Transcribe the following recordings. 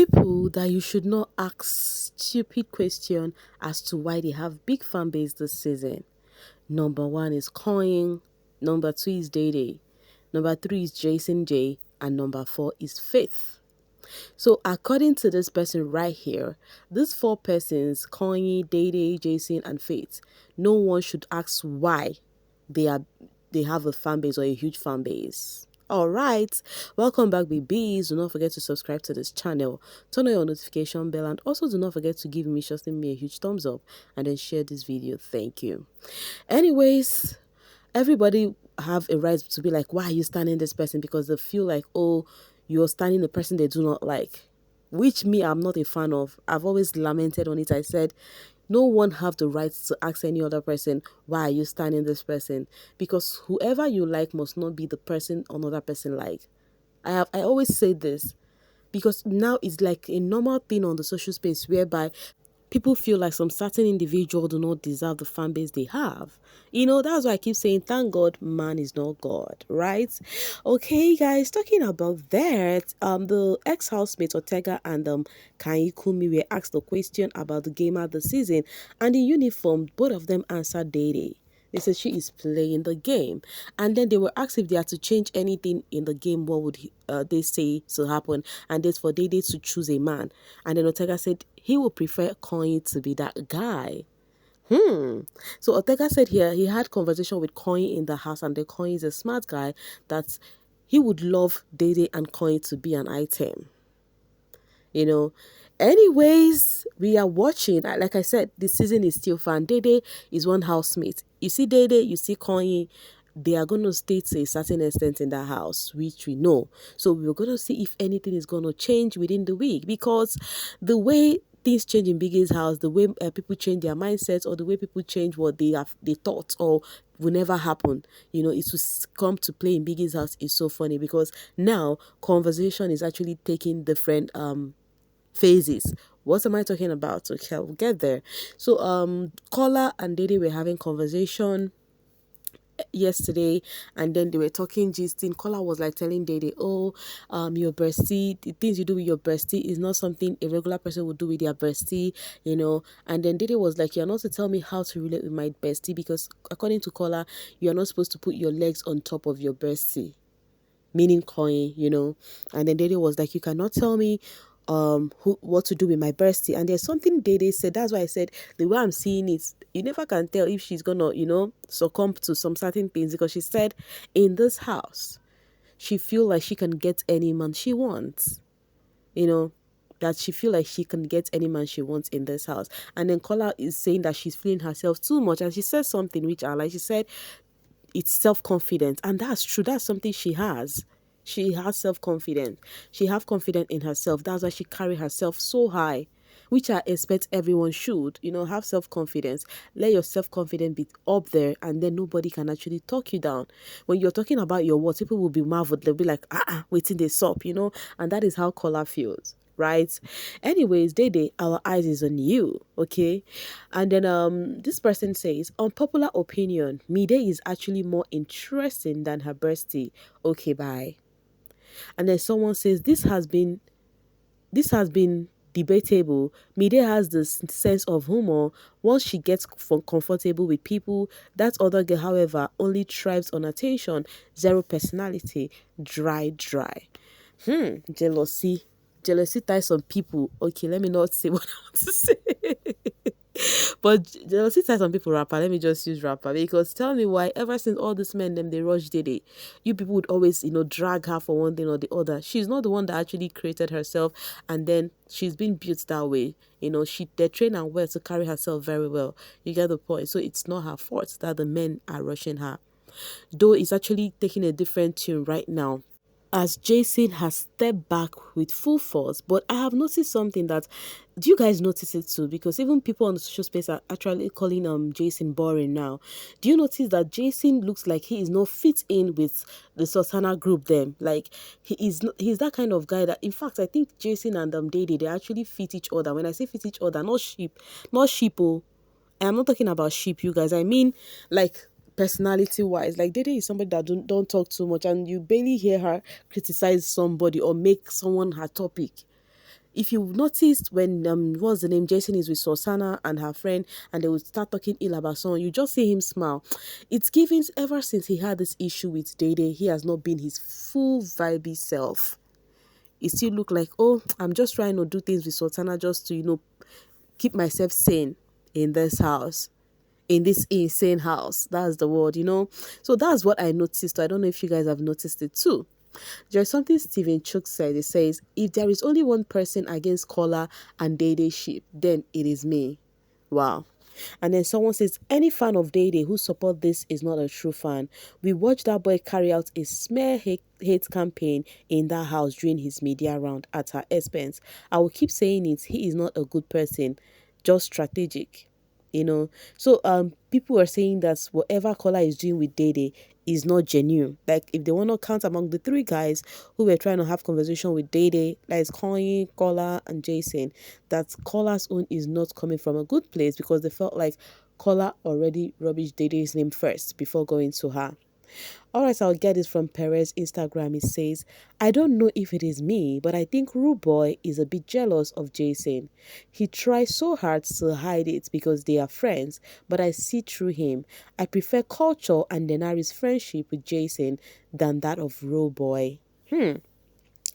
people that you should not ask stupid question as to why they have big fan base this season. Number one is Coin, number two is Dede, number three is Jason J, and number four is Faith. So according to this person right here, these four persons, Coin, Dede, Jason, and Faith, no one should ask why they are they have a fan base or a huge fan base. Alright, welcome back BBs. Do not forget to subscribe to this channel, turn on your notification bell, and also do not forget to give me a huge thumbs up and then share this video. Thank you. Anyways, everybody have a right to be like, why are you standing this person? Because they feel like, oh, you're standing the person they do not like, which me, I'm not a fan of. I've always lamented on it. I said no one have the right to ask any other person, why are you standing this person? Because whoever you like must not be the person another person like. I always say this because now it's like a normal thing on the social space whereby people feel like some certain individual do not deserve the fan base they have. That's why I keep saying, thank God man is not God, right? Okay, guys, talking about that, the ex-housemate Ortega and Kai Kumi were asked a question about the gamer this season, and in uniform, both of them answered Dede. They said she is playing the game. And then they were asked if they had to change anything in the game, what would they say to happen? And that's for Dede to choose a man. And then Ortega said he would prefer Coin to be that guy. So Ortega said here he had conversation with Coin in the house, and the Coin is a smart guy that he would love Dede and Coin to be an item. Anyways, we are watching. Like I said, this season is still fun. Dede is one housemate. You see Dede, you see Kanye, they are going to stay to a certain extent in the house, which we know. So we're going to see if anything is going to change within the week, because the way things change in Biggie's house, the way people change their mindsets, or the way people change what they thought or will never happen, it will come to play in Biggie's house is so funny, because now conversation is actually taking different phases. What am I talking about? Okay, we'll get there. So Kola and Dede were having conversation yesterday, and then they were talking gisting. Kola was like telling Dede, oh, your bestie, the things you do with your bestie is not something a regular person would do with their bestie, and then Dede was like, you're not to tell me how to relate with my bestie, because according to Kola, you're not supposed to put your legs on top of your bestie, meaning Coin, and then Dede was like, you cannot tell me what to do with my bestie. And there's something Dede said. That's why I said the way I'm seeing it, you never can tell if she's gonna succumb to some certain things, because she said in this house she feel like she can get any man she wants, that she feel like she can get any man she wants in this house. And then Kola is saying that she's feeling herself too much, and she said something which I like. She said it's self-confidence, and that's true. That's something she has. She has self-confidence. She have confidence in herself. That's why she carry herself so high, which I expect everyone should. Have self-confidence. Let your self-confidence be up there, and then nobody can actually talk you down. When you're talking about your words, people will be marveled. They'll be like, waiting this up, and that is how Kola feels. Right? Anyways, Dede, our eyes is on you, okay? And then this person says, unpopular opinion, Mide is actually more interesting than her bestie. Okay, bye. And then someone says, this has been debatable. Mide has this sense of humor. Once she gets comfortable with people, that other girl, however, only thrives on attention, zero personality, dry. Jealousy ties some people. Okay, let me not say what I want to say. But jealousy ties some people rapper. Let me just use rapper, because tell me why ever since all these men they rush Dede, you people would always drag her for one thing or the other. She's not the one that actually created herself, and then she's been built that way. They train her well to carry herself very well. You get the point. So it's not her fault that the men are rushing her, though it's actually taking a different tune right now, as Jason has stepped back with full force. But I have noticed something that, do you guys notice it too? Because even people on the social space are actually calling Jason boring now. Do you notice that Jason looks like he is not fit in with the Sultana group them? Like he's that kind of guy that, in fact, I think Jason and Dede, they actually fit each other. When I say fit each other, not sheep, oh. I'm not talking about sheep, you guys. I mean, like, personality wise, like Dede is somebody that don't talk too much, and you barely hear her criticize somebody or make someone her topic. If you noticed when what's the name, Jason is with Sosana and her friend, and they would start talking ill about someone, you just see him smile. It's given ever since he had this issue with Dede, he has not been his full vibey self. It still look like, oh, I'm just trying to do things with Sultana just to, keep myself sane in this house, in this insane house. That's the word. So that's what I noticed. I don't know if you guys have noticed it too. There's something Stephen Chook said. It says, if there is only one person against Kola and Dede ship, then it is me. Wow. And then someone says, any fan of Dede who support this is not a true fan. We watched that boy carry out a smear hate campaign in that house during his media round at her expense. I will keep saying it. He is not a good person, just strategic. So people are saying that whatever Kola is doing with Dede is not genuine. Like, if they want to count among the three guys who were trying to have conversation with Dede, like Kanye, Kola, and Jason, that Kola's own is not coming from a good place, because they felt like Kola already rubbished Dede's name first before going to her. All right, I'll get this from Perez Instagram. It says, I don't know if it is me, but I think Rooboy is a bit jealous of Jason. He tries so hard to hide it because they are friends, but I see through him. I prefer Culture and Denari's friendship with Jason than that of Rooboy.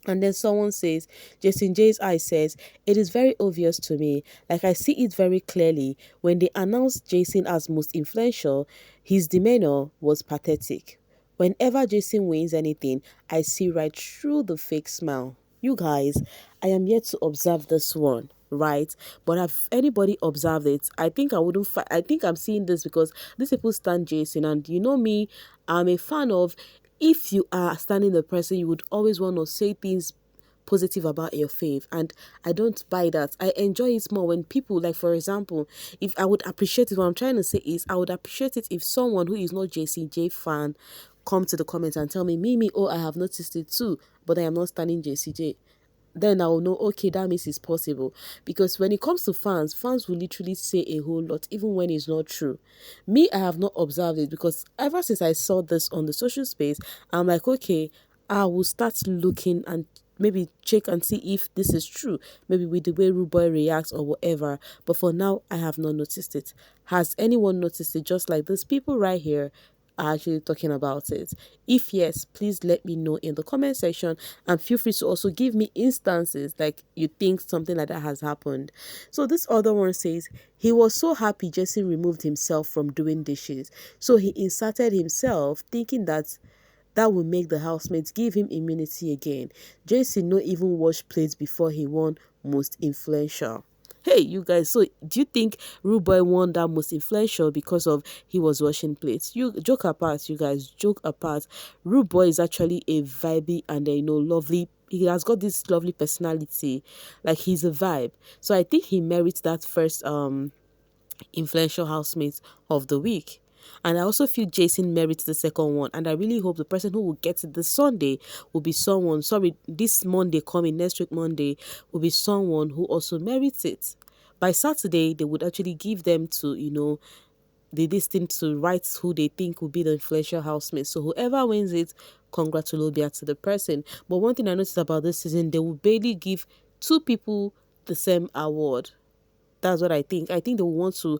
And then someone says, Jason J's eye says, it is very obvious to me. Like, I see it very clearly. When they announced Jason as most influential, his demeanor was pathetic. Whenever Jason wins anything, I see right through the fake smile. You guys, I am yet to observe this one, right? But have anybody observed it? I think I wouldn't. I think I'm seeing this because these people stand Jason, and you know me, I'm a fan of. If you are standing the person, you would always want to say things positive about your fave, and I don't buy that. I enjoy it more when people, like, for example, if I would appreciate it, what I'm trying to say is, I would appreciate it if someone who is not JCJ fan come to the comments and tell me, Mimi, oh, I have noticed it too, but I am not standing JCJ. Then I will know, okay, that means it's possible. Because when it comes to fans will literally say a whole lot, even when it's not true. Me, I have not observed it, because ever since I saw this on the social space, I'm like, okay, I will start looking and maybe check and see if this is true. Maybe with the way Rooboy reacts or whatever. But for now, I have not noticed it. Has anyone noticed it? Just like these people right here are actually talking about it. If yes, please let me know in the comment section, and feel free to also give me instances like you think something like that has happened. So this other one says, he was so happy Jason removed himself from doing dishes, so he inserted himself thinking that will make the housemates give him immunity again. Jason no even washed plates before he won most influential. Hey, you guys, so do you think Rooboy won that most influential because of he was washing plates? You joke apart, you guys, joke apart. Rooboy is actually a vibey and lovely. He has got this lovely personality, like, he's a vibe. So I think he merits that first influential housemate of the week. And I also feel Jason merits the second one. And I really hope the person who will get it this Sunday will be someone, sorry, this Monday coming, next week Monday, will be someone who also merits it. By Saturday, they would actually give them to, this thing to write who they think will be the influential housemate. So whoever wins it, congratulations to the person. But one thing I noticed about this season, they will barely give two people the same award. That's what I think. I think they will want to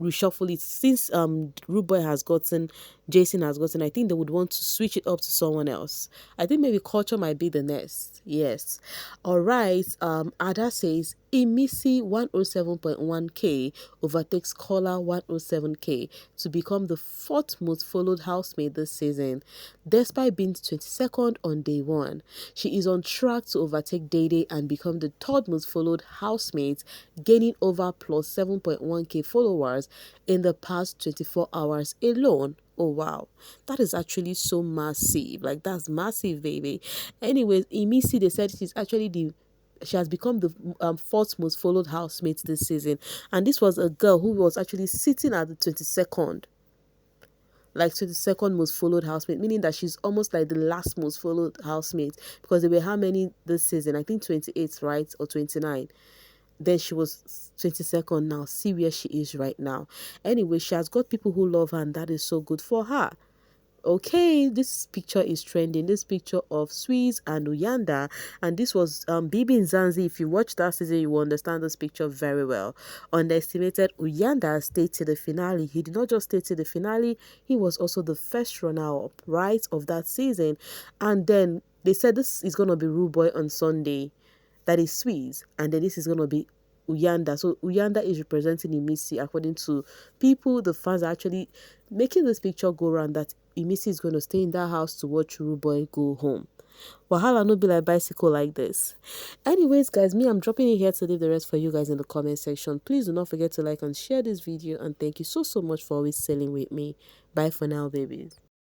reshuffle it, since Rooboy has gotten, Jason has gotten. I think they would want to switch it up to someone else. I think maybe Culture might be the next. Yes. All right. Ada says Imisi 107.1k overtakes Kola 107k to become the fourth most followed housemate this season, despite being 22nd on day one. She is on track to overtake Dede and become the third most followed housemate, gaining over plus 7.1k followers in the past 24 hours alone. Oh wow, that is actually so massive. Like, that's massive, baby. Anyways, Imisi, they said she has become the fourth most followed housemate this season, and this was a girl who was actually sitting at the 22nd, like 22nd most followed housemate, meaning that she's almost like the last most followed housemate, because there were how many this season? I think 28, right? Or 29. Then she was 22nd. Now see where she is right now. Anyway, she has got people who love her, and that is so good for her. Okay, this picture is trending. This picture of Swiss and Uyanda, and this was bbnzansi. If you watch that season, you will understand this picture very well. Underestimated Uyanda stayed to the finale. He did not just stay to the finale, he was also the first runner-up, right, of that season. And then they said this is gonna be Rooboy on Sunday, that is Swiss, and then this is gonna be Uyanda. So Uyanda is representing Imisi. According to people, the fans are actually making this picture go around that Imisi is going to stay in that house to watch Rooboy go home. Wahala no be like bicycle like this. Anyways, guys, me, I'm dropping it here to leave the rest for you guys in the comment section. Please do not forget to like and share this video, and thank you so much for always sailing with me. Bye for now, babies.